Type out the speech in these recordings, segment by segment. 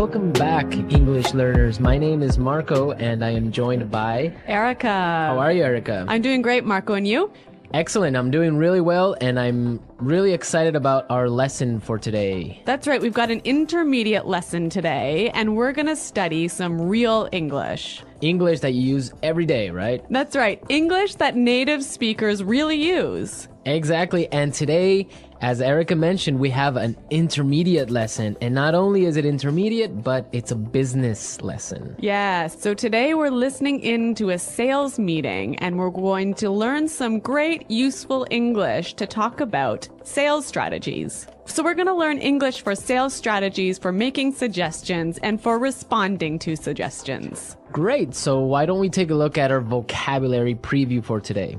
Welcome back, English learners. My name is Marco, and I am joined by Erica. How are you, Erica? I'm doing great, Marco, and you? Excellent. I'm doing really well, and I'm really excited about our lesson for today. That's right. We've got an intermediate lesson today, and we're going to study some real English. English that you use every day, right? That's right. English that native speakers really use. Exactly. And today, as Erica mentioned, we have an intermediate lesson. And not only is it intermediate, but it's a business lesson. Yes. So today we're listening in to a sales meeting, and we're going to learn some great useful English to talk about sales strategies. So we're going to learn English for sales strategies, for making suggestions, and for responding to suggestions. Great. So why don't we take a look at our vocabulary preview for today?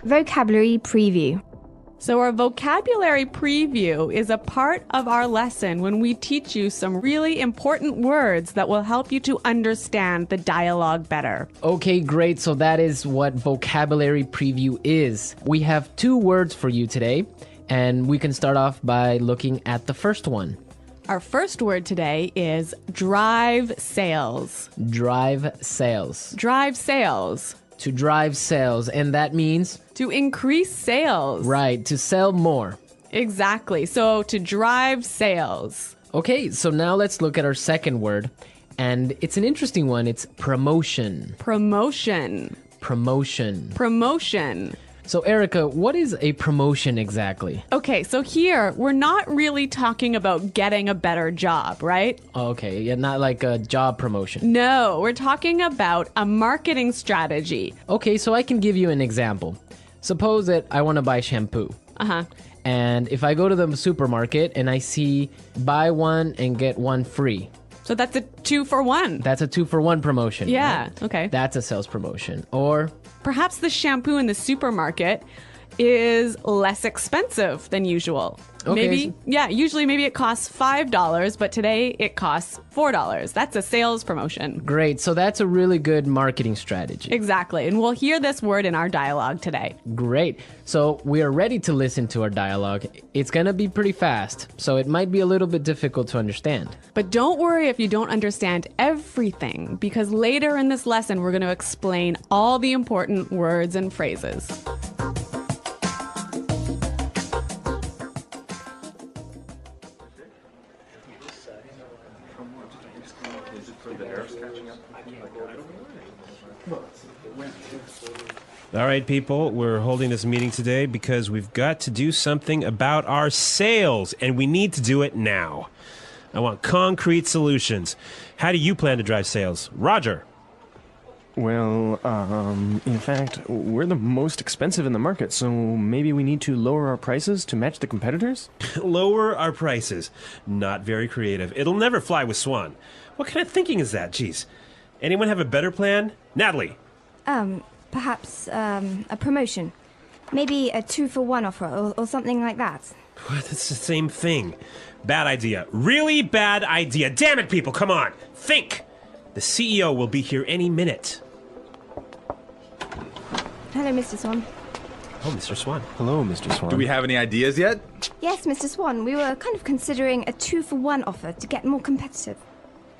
Vocabulary preview. So our vocabulary preview is a part of our lesson when we teach you some really important words that will help you to understand the dialogue better. Okay, great. So that is what vocabulary preview is. We have 2 words for you today, and we can start off by looking at the first one. Our first word today is drive sales. Drive sales. Drive sales. To drive sales, and that means? To increase sales. Right, to sell more. Exactly. So to drive sales. Okay, so now let's look at our second word, and it's an interesting one. It's promotion. Promotion. Promotion. Promotion. So Erica, what is a promotion exactly? Okay, so here we're not really talking about getting a better job, right? Okay, yeah, not like a job promotion. No, we're talking about a marketing strategy. Okay, so I can give you an example. Suppose that I want to buy shampoo. And if I go to the supermarket and I see buy one and get one free. So that's a 2-for-1. That's a 2-for-1 promotion. Yeah, right? okay. That's a sales promotion. Or perhaps the shampoo in the supermarket is less expensive than usual. Okay. Usually maybe it costs $5, but today it costs $4. That's a sales promotion. great, so that's a really good marketing strategy. Exactly, and we'll hear this word in our dialogue today. Great. So we are ready to listen to our dialogue. It's going to be pretty fast, so it might be a little bit difficult to understand. But don't worry if you don't understand everything, because later in this lesson we're going to explain all the important words and phrases. All right, people, we're holding this meeting today because we've got to do something about our sales, and we need to do it now. I want concrete solutions. How do you plan to drive sales? Roger. Well, in fact, we're the most expensive in the market, so maybe we need to lower our prices to match the competitors? Lower our prices. Not very creative. It'll never fly with Swan. What kind of thinking is that? Jeez. Anyone have a better plan? Natalie. Perhaps a promotion. Maybe a 2-for-1 offer or something like that. That's the same thing. Bad idea. Really bad idea. Damn it, people, come on. Think. The CEO will be here any minute. Hello, Mr. Swan. Oh, Mr. Swan. Hello, Mr. Swan. Do we have any ideas yet? Yes, Mr. Swan, we were kind of considering a 2-for-1 offer to get more competitive.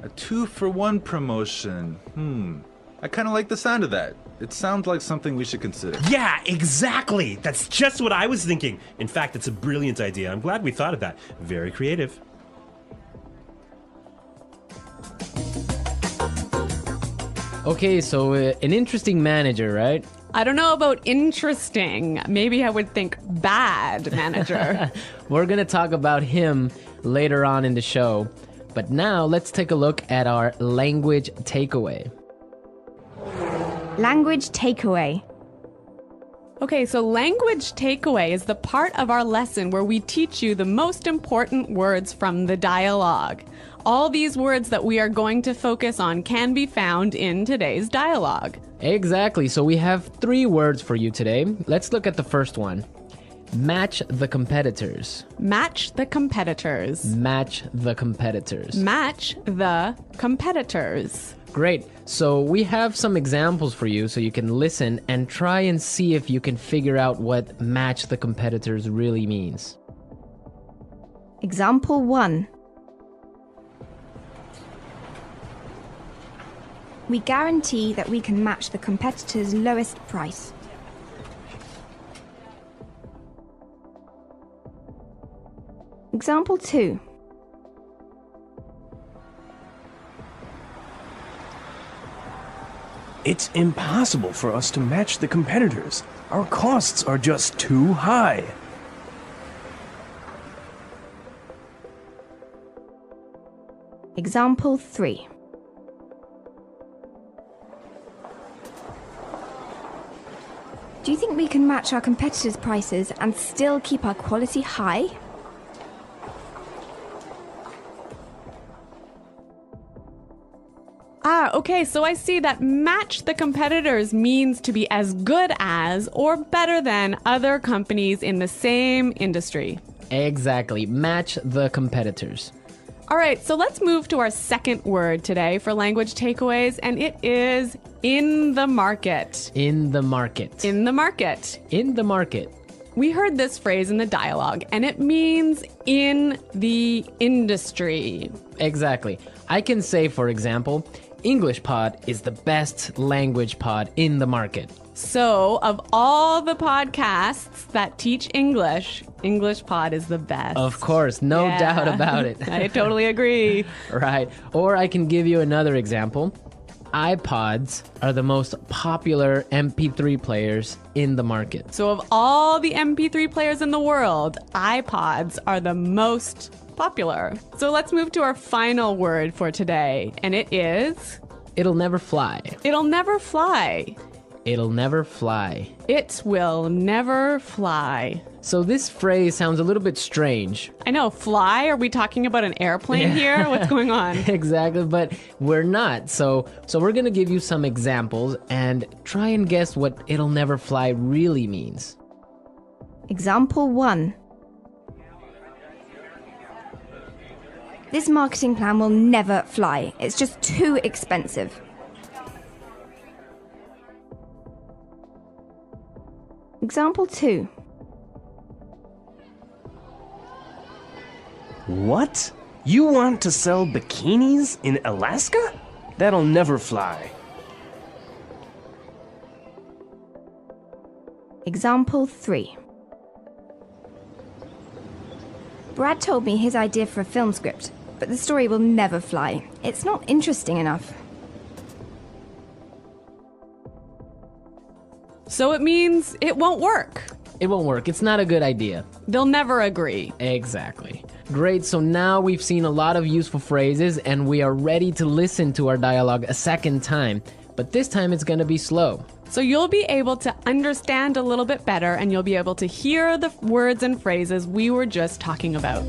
A 2-for-1 promotion. I kind of like the sound of that. It sounds like something we should consider. Yeah, exactly. That's just what I was thinking. In fact, it's a brilliant idea. I'm glad we thought of that. Very creative. Okay, so an interesting manager, right? I don't know about interesting. Maybe I would think bad manager. We're going to talk about him later on in the show. But now let's take a look at our language takeaway. Language takeaway. Okay, so language takeaway is the part of our lesson where we teach you the most important words from the dialogue. All these words that we are going to focus on can be found in today's dialogue. Exactly. So we have 3 words for you today. Let's look at the first one. Match the competitors. Match the competitors. Match the competitors. Match the competitors. Great. So we have some examples for you so you can listen and try and see if you can figure out what match the competitors really means. Example 1. We guarantee that we can match the competitor's lowest price. Example 2. It's impossible for us to match the competitors. Our costs are just too high. Example 3. Do you think we can match our competitors' prices and still keep our quality high? Okay, so I see that match the competitors means to be as good as or better than other companies in the same industry. Exactly. Match the competitors. All right, so let's move to our second word today for language takeaways, and it is in the market. In the market. In the market. In the market. We heard this phrase in the dialogue, and it means in the industry. Exactly. I can say, for example, English Pod is the best language pod in the market. So, of all the podcasts that teach English, English Pod is the best. Of course, no doubt about it. I totally agree. Right. Or I can give you another example. iPods are the most popular MP3 players in the market. So, of all the MP3 players in the world, iPods are the most popular. So let's move to our final word for today, and it is... It'll never fly. It'll never fly. It'll never fly. It will never fly. So this phrase sounds a little bit strange. I know, fly? Are we talking about an airplane here? What's going on? Exactly, but we're not. So we're going to give you some examples and try and guess what it'll never fly really means. Example 1. This marketing plan will never fly. It's just too expensive. Example 2. What? You want to sell bikinis in Alaska? That'll never fly. Example 3. Brad told me his idea for a film script, but the story will never fly. It's not interesting enough. So it means it won't work. It won't work. It's not a good idea. They'll never agree. Exactly. Great, so now we've seen a lot of useful phrases and we are ready to listen to our dialogue a second time. But this time it's going to be slow. So you'll be able to understand a little bit better and you'll be able to hear the words and phrases we were just talking about.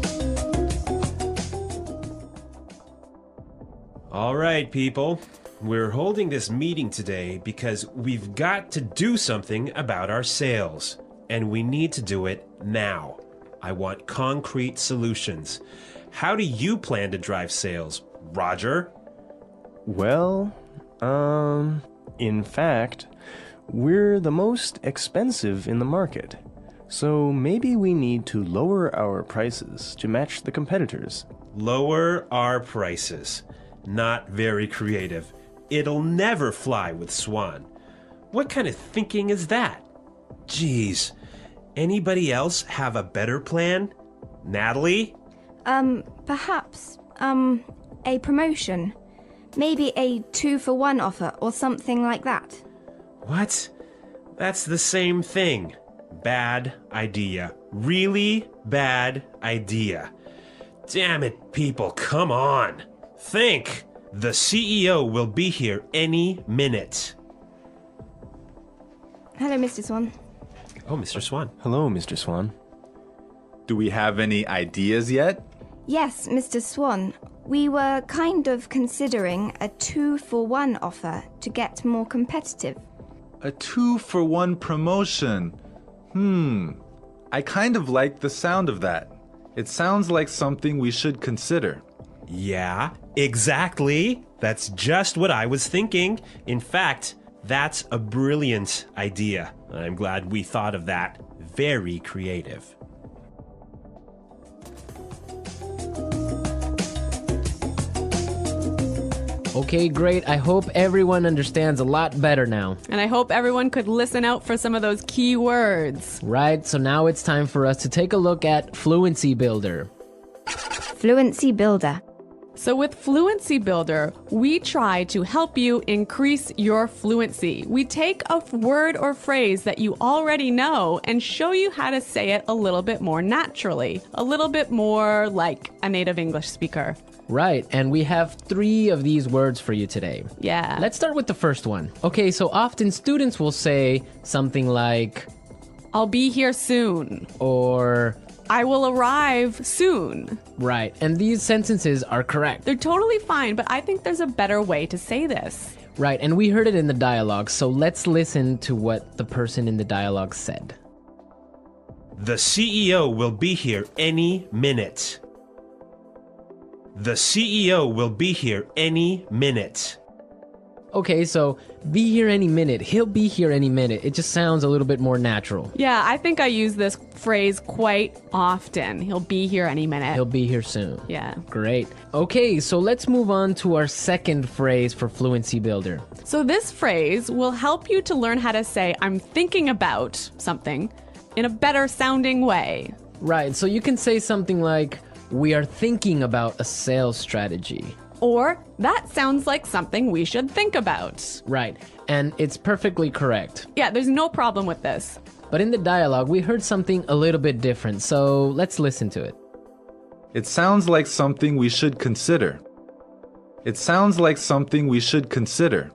All right, people. We're holding this meeting today because we've got to do something about our sales. And we need to do it now. I want concrete solutions. How do you plan to drive sales, Roger? Well, in fact, we're the most expensive in the market. So maybe we need to lower our prices to match the competitors. Lower our prices. Not very creative. It'll never fly with Swan. What kind of thinking is that? Geez. Anybody else have a better plan? Natalie? Perhaps, a promotion. Maybe a 2-for-1 offer or something like that. What? That's the same thing. Bad idea. Really bad idea. Damn it, people, come on. Think. The CEO will be here any minute. Hello, Mr. Swan. Oh, Mr. Swan. Hello, Mr. Swan. Do we have any ideas yet? Yes, Mr. Swan. We were kind of considering a 2-for-1 offer to get more competitive. A 2-for-1 promotion. I kind of like the sound of that. It sounds like something we should consider. Yeah, exactly. That's just what I was thinking. In fact, that's a brilliant idea. I'm glad we thought of that. Very creative. Okay, great. I hope everyone understands a lot better now. And I hope everyone could listen out for some of those key words. Right, so now it's time for us to take a look at Fluency Builder. Fluency Builder. So with Fluency Builder, we try to help you increase your fluency. We take a word or phrase that you already know and show you how to say it a little bit more naturally, a little bit more like a native English speaker. Right, and we have 3 of these words for you today. Yeah. Let's start with the first one. Okay, so often students will say something like, I'll be here soon. or, I will arrive soon. right, and these sentences are correct. They're totally fine, but I think there's a better way to say this. Right, and we heard it in the dialogue, so let's listen to what the person in the dialogue said. The CEO will be here any minute. The CEO will be here any minute. Okay, so be here any minute. He'll be here any minute. It just sounds a little bit more natural. Yeah, I think I use this phrase quite often. He'll be here any minute. He'll be here soon. Yeah. Great. Okay, so let's move on to our second phrase for Fluency Builder. So this phrase will help you to learn how to say, I'm thinking about something in a better sounding way. Right, so you can say something like, we are thinking about a sales strategy. Or, that sounds like something we should think about. Right, and it's perfectly correct. Yeah, there's no problem with this. But in the dialogue, we heard something a little bit different, so let's listen to it. It sounds like something we should consider. It sounds like something we should consider.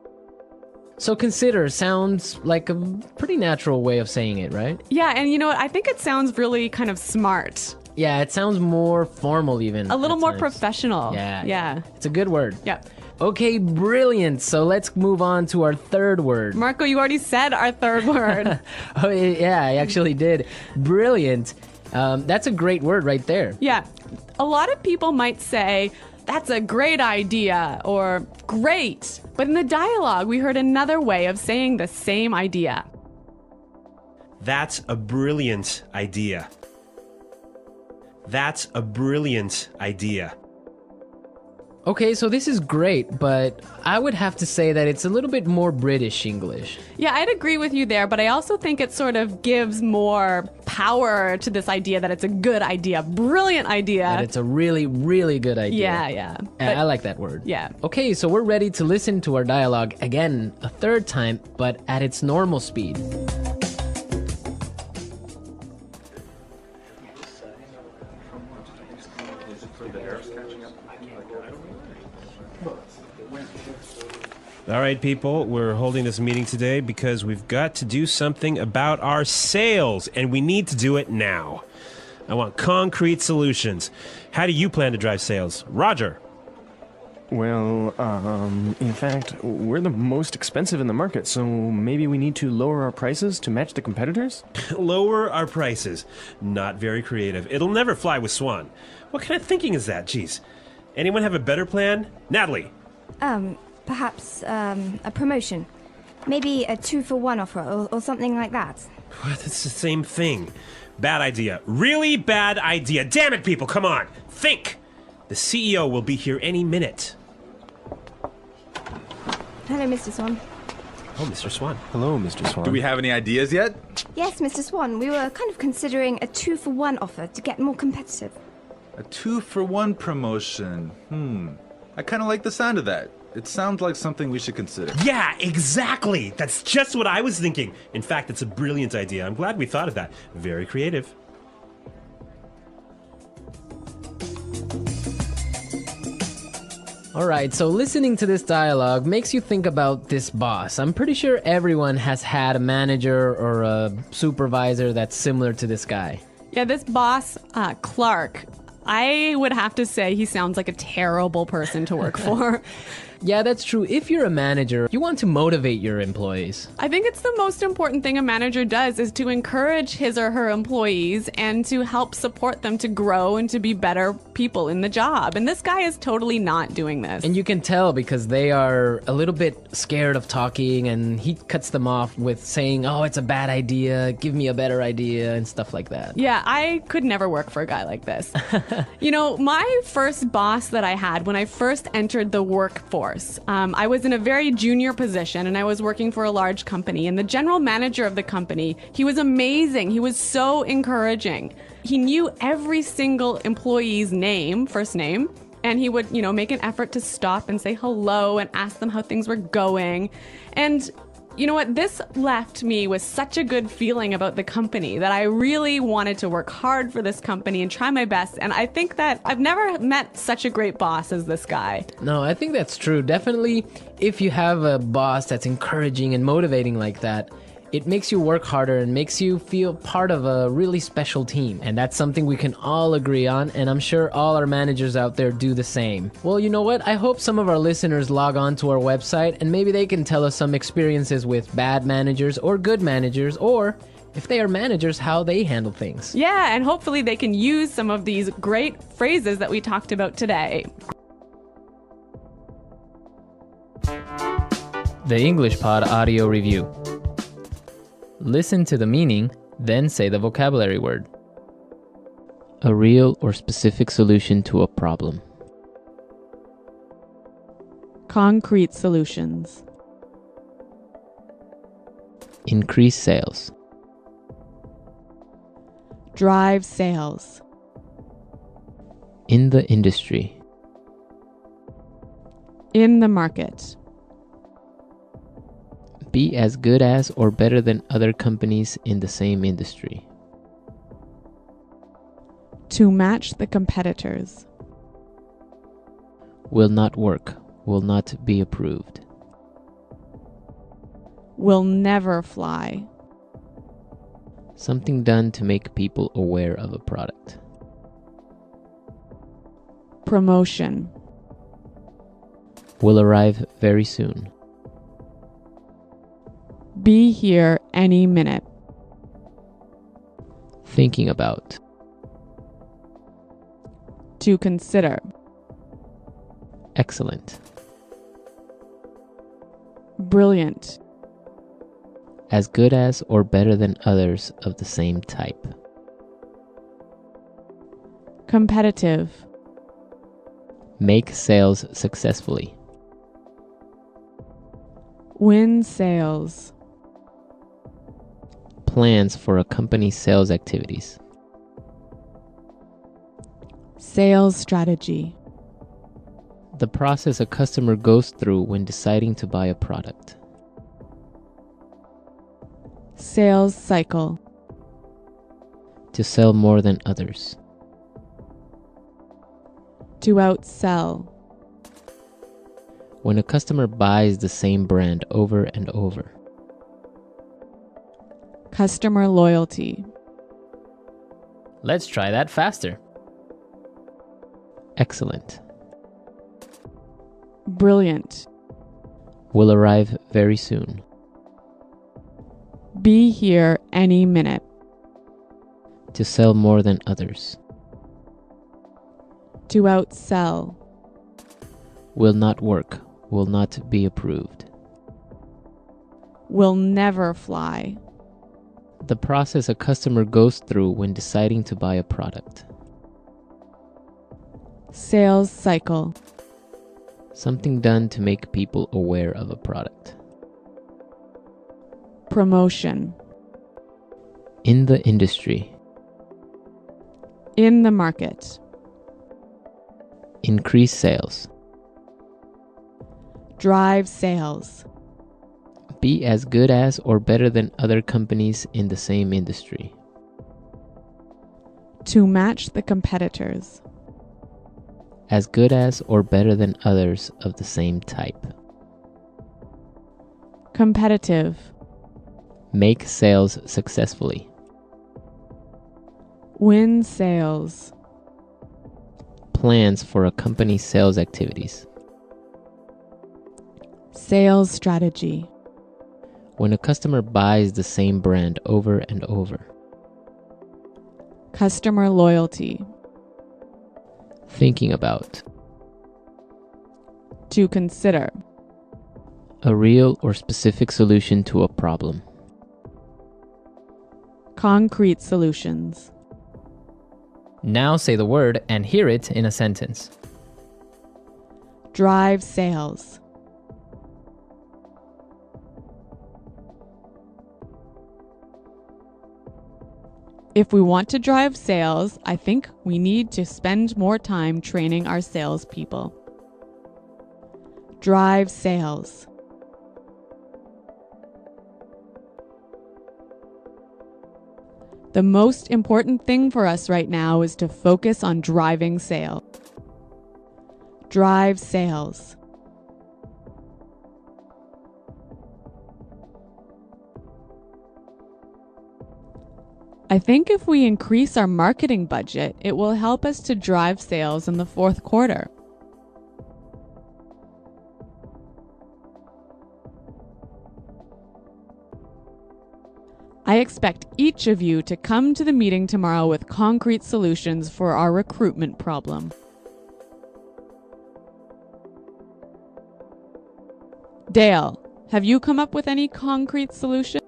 So consider sounds like a pretty natural way of saying it, right? Yeah, and you know what? I think it sounds really kind of smart. Yeah, it sounds more formal even. A little at more times. professional. Yeah. Yeah. It's a good word. Yeah. Okay, brilliant. So let's move on to our third word. Marco, you already said our third word. Oh, yeah, I actually did. Brilliant. That's a great word right there. Yeah. A lot of people might say, that's a great idea, or great. But in the dialogue, we heard another way of saying the same idea. That's a brilliant idea. That's a brilliant idea. Okay, so this is great, but I would have to say that it's a little bit more British English. Yeah, I'd agree with you there, but I also think it sort of gives more power to this idea that it's a good idea, brilliant idea. That it's a really, really good idea. Yeah. And But- I like that word. Yeah. Okay, so we're ready to listen to our dialogue again a third time, but at its normal speed. All right, people, we're holding this meeting today because we've got to do something about our sales, and we need to do it now. I want concrete solutions. How do you plan to drive sales? Roger. Well, in fact, we're the most expensive in the market, so maybe we need to lower our prices to match the competitors? Lower our prices. Not very creative. It'll never fly with Swan. What kind of thinking is that? Jeez. Anyone have a better plan? Natalie. Perhaps a promotion. Maybe a 2-for-1 offer or something like that. What? It's the same thing. Bad idea. Really bad idea. Damn it, people, come on. Think. The CEO will be here any minute. Hello, Mr. Swan. Oh, Mr. Swan. Hello, Mr. Swan. Do we have any ideas yet? Yes, Mr. Swan, we were kind of considering a 2-for-1 offer to get more competitive. A 2-for-1 promotion. I kind of like the sound of that. It sounds like something we should consider. Yeah, exactly. That's just what I was thinking. In fact, it's a brilliant idea. I'm glad we thought of that. Very creative. All right, so listening to this dialogue makes you think about this boss. I'm pretty sure everyone has had a manager or a supervisor that's similar to this guy. Yeah, this boss, Clark, I would have to say he sounds like a terrible person to work for. Yeah, that's true. If you're a manager, you want to motivate your employees. I think it's the most important thing a manager does is to encourage his or her employees and to help support them to grow and to be better people in the job. And this guy is totally not doing this. And you can tell because they are a little bit scared of talking, and he cuts them off with saying, oh, it's a bad idea, give me a better idea, and stuff like that. Yeah, I could never work for a guy like this. You know, my first boss that I had when I first entered the workforce, course. I was in a very junior position and I was working for a large company, and the general manager of the company, he was amazing. He was so encouraging. He knew every single employee's name, first name, and he would, make an effort to stop and say hello and ask them how things were going. And you know what? This left me with such a good feeling about the company that I really wanted to work hard for this company and try my best. And I think that I've never met such a great boss as this guy. No, I think that's true. Definitely, if you have a boss that's encouraging and motivating like that, it makes you work harder and makes you feel part of a really special team. And that's something we can all agree on, and I'm sure all our managers out there do the same. Well, you know what? I hope some of our listeners log on to our website and maybe they can tell us some experiences with bad managers or good managers, or if they are managers, how they handle things. Yeah, and hopefully they can use some of these great phrases that we talked about today. The English Pod Audio Review. Listen to the meaning, then say the vocabulary word. A real or specific solution to a problem. Concrete solutions. Increase sales. Drive sales. In the industry. In the market. Be as good as or better than other companies in the same industry. To match the competitors. Will not work. Will not be approved. Will never fly. Something done to make people aware of a product. Promotion. Will arrive very soon. Be here any minute. Thinking about. To consider. Excellent. Brilliant. As good as or better than others of the same type. Competitive. Make sales successfully. Win sales. Plans for a company's sales activities. Sales strategy. The process a customer goes through when deciding to buy a product. Sales cycle. To sell more than others. To outsell. When a customer buys the same brand over and over. Customer loyalty. Let's try that faster. Excellent. Brilliant. Will arrive very soon. Be here any minute. To sell more than others. To outsell. Will not work. Will not be approved. Will never fly. The process a customer goes through when deciding to buy a product. Sales cycle. Something done to make people aware of a product. Promotion. In the industry. In the market. Increase sales. Drive sales. Be as good as or better than other companies in the same industry. To match the competitors. As good as or better than others of the same type. Competitive. Make sales successfully. Win sales. Plans for a company's sales activities. Sales strategy. When a customer buys the same brand over and over. Customer loyalty. Thinking about. To consider. A real or specific solution to a problem. Concrete solutions. Now say the word and hear it in a sentence. Drive sales. If we want to drive sales, I think we need to spend more time training our salespeople. Drive sales. The most important thing for us right now is to focus on driving sales. Drive sales. I think if we increase our marketing budget, it will help us to drive sales in the fourth quarter. I expect each of you to come to the meeting tomorrow with concrete solutions for our recruitment problem. Dale, have you come up with any concrete solution?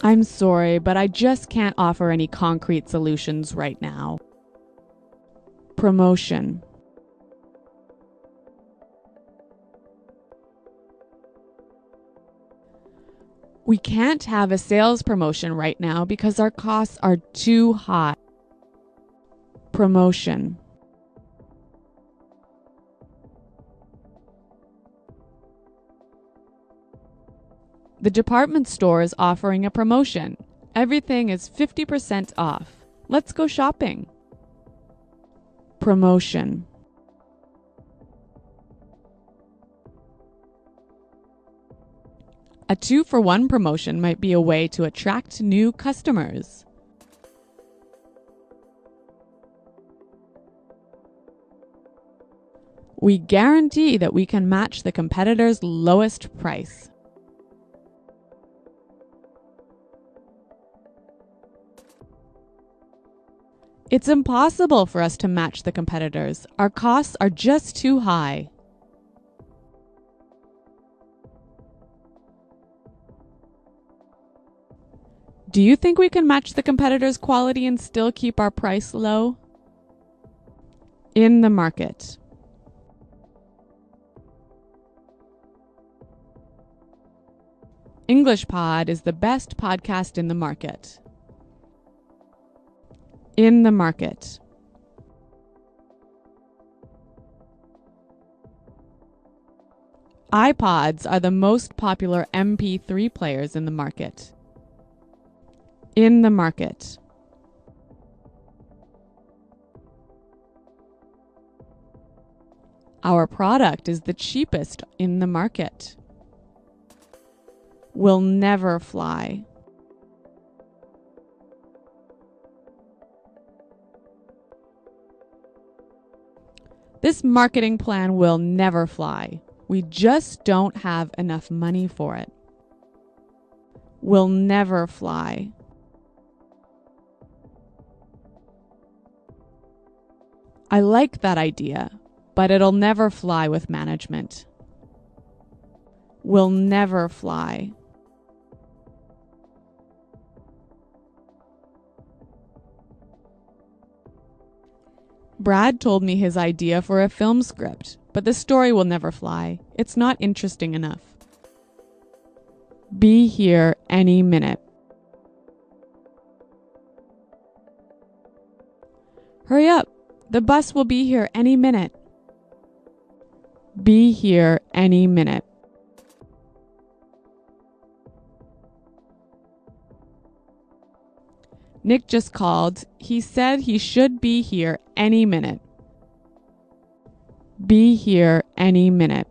I'm sorry, but I just can't offer any concrete solutions right now. Promotion. We can't have a sales promotion right now because our costs are too high. Promotion. The department store is offering a promotion. Everything is 50% off. Let's go shopping. Promotion. A 2-for-1 promotion might be a way to attract new customers. We guarantee that we can match the competitor's lowest price. It's impossible for us to match the competitors. Our costs are just too high. Do you think we can match the competitors' quality and still keep our price low? In the market. English Pod is the best podcast in the market. In the market. iPods are the most popular MP3 players in the market. In the market. Our product is the cheapest in the market. Will never fly. This marketing plan will never fly. We just don't have enough money for it. Will never fly. I like that idea, but it'll never fly with management. Will never fly. Brad told me his idea for a film script, but the story will never fly. It's not interesting enough. Be here any minute. Hurry up! The bus will be here any minute. Be here any minute. Nick just called. He said he should be here any minute. Be here any minute.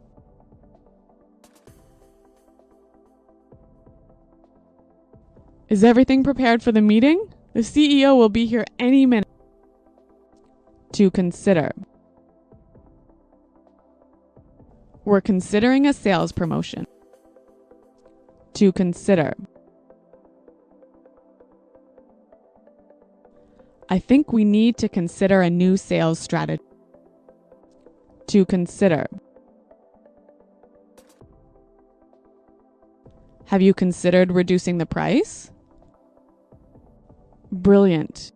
Is everything prepared for the meeting? The CEO will be here any minute. To consider. We're considering a sales promotion. To consider. I think we need to consider a new sales strategy. To consider. Have you considered reducing the price? Brilliant.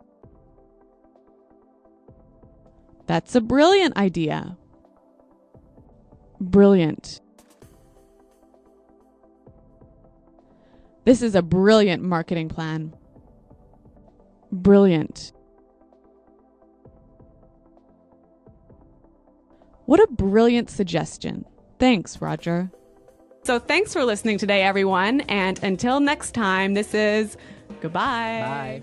That's a brilliant idea. Brilliant. This is a brilliant marketing plan. Brilliant. What a brilliant suggestion. Thanks, Roger. So thanks for listening today, everyone. And until next time, this is goodbye. Bye.